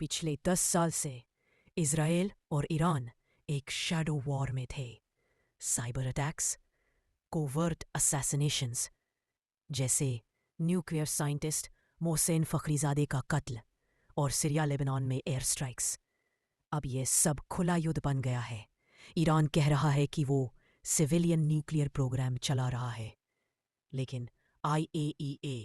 पिछले 10 साल से इज़राइल और ईरान एक शैडो वॉर में थे। साइबर अटैक्स, कोवर्ट असैसिनेशंस, जैसे न्यूक्लियर साइंटिस्ट मोहसेन फ़खरीज़ादे का कत्ल और सीरिया लेबनान में एयर स्ट्राइक्स। अब ये सब खुला युद्ध बन गया है। ईरान कह रहा है कि वो सिविलियन न्यूक्लियर प्रोग्राम चला रहा है, लेकिन IAEA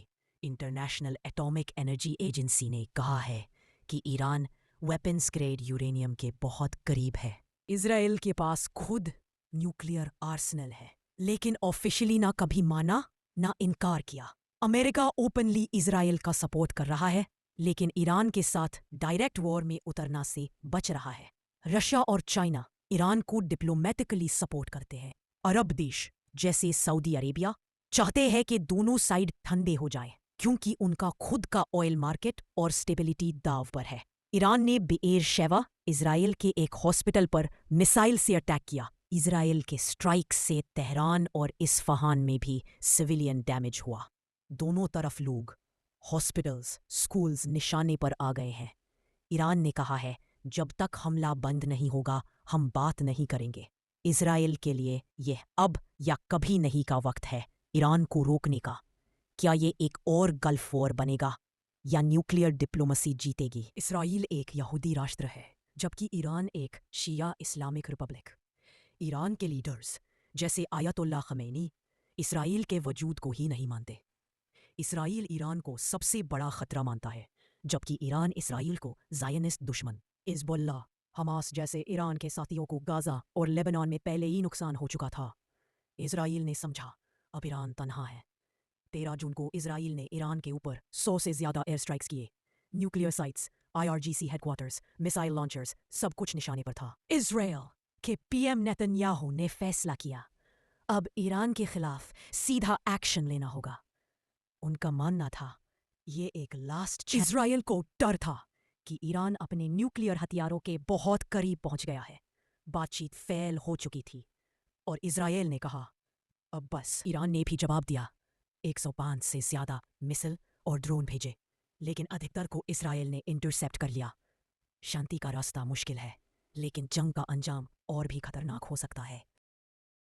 international atomic energy agency ने कहा है कि ईरान वेपन्स ग्रेड यूरेनियम के बहुत करीब है। इज़राइल के पास खुद न्यूक्लियर आर्सेनल है, लेकिन ऑफिशियली ना कभी माना ना इनकार किया। अमेरिका ओपनली इज़राइल का सपोर्ट कर रहा है, लेकिन ईरान के साथ डायरेक्ट वॉर में उतरना से बच रहा है। रशिया और चाइना ईरान को डिप्लोमेटिकली सपोर्ट करते हैं। अरब देश जैसे सऊदी अरेबिया चाहते हैं कि दोनों साइड ठंडे हो जाएं, क्योंकि उनका खुद का ऑयल मार्केट और स्टेबिलिटी दाव पर है। ईरान ने बेएर शेवा, इज़राइल के एक हॉस्पिटल पर मिसाइल से अटैक किया। इज़राइल के स्ट्राइक से तेहरान और इस्फहान में भी सिविलियन डैमेज हुआ। दोनों तरफ लोग, हॉस्पिटल्स, स्कूल्स निशाने पर आ गए हैं। ईरान ने कहा है, जब तक हमला बंद नहीं होगा हम बात नहीं करेंगे। इज़राइल के लिए यह अब या कभी नहीं का वक्त है ईरान को रोकने का। क्या ये एक और गल्फ वॉर बनेगा या न्यूक्लियर डिप्लोमेसी जीतेगी? इस्राइल एक यहूदी राष्ट्र है, जबकि ईरान एक शिया इस्लामिक रिपब्लिक। ईरान के लीडर्स जैसे आयतुल्ला खमैनी इस्राइल के वजूद को ही नहीं मानते। इस्राइल ईरान को सबसे बड़ा खतरा मानता है, जबकि ईरान इस्राइल को ज़ायनिस्ट दुश्मन। हिज़्बुल्लाह, हमास जैसे ईरान के साथियों को गाज़ा और लेबनान में पहले ही नुकसान हो चुका था। इज़राइल ने समझा अब ईरान तन्हा है। 13 जून को इज़राइल ने ईरान के ऊपर 100 से ज़्यादा एयर स्ट्राइक्स किए। Nuclear sites, IRGC headquarters, missile launchers, सब कुछ निशाने पर था। इज़राइल के PM नेतन्याहू ने फैसला किया, अब ईरान के खिलाफ सीधा एक्शन लेना होगा। उनका मानना था ये एक लास्ट। इज़राइल को डर था कि ईरान अपने न्यूक्लियर हथियारों के बहुत करीब पहुंच गया है। बातचीत फेल हो चुकी थी और इज़राइल ने कहा अब बस। ईरान ने भी जवाब दिया, 105 से ज़्यादा मिसाइल और ड्रोन भेजे, लेकिन अधिकतर को इज़राइल ने इंटरसेप्ट कर लिया। शांति का रास्ता मुश्किल है, लेकिन जंग का अंजाम और भी खतरनाक हो सकता है।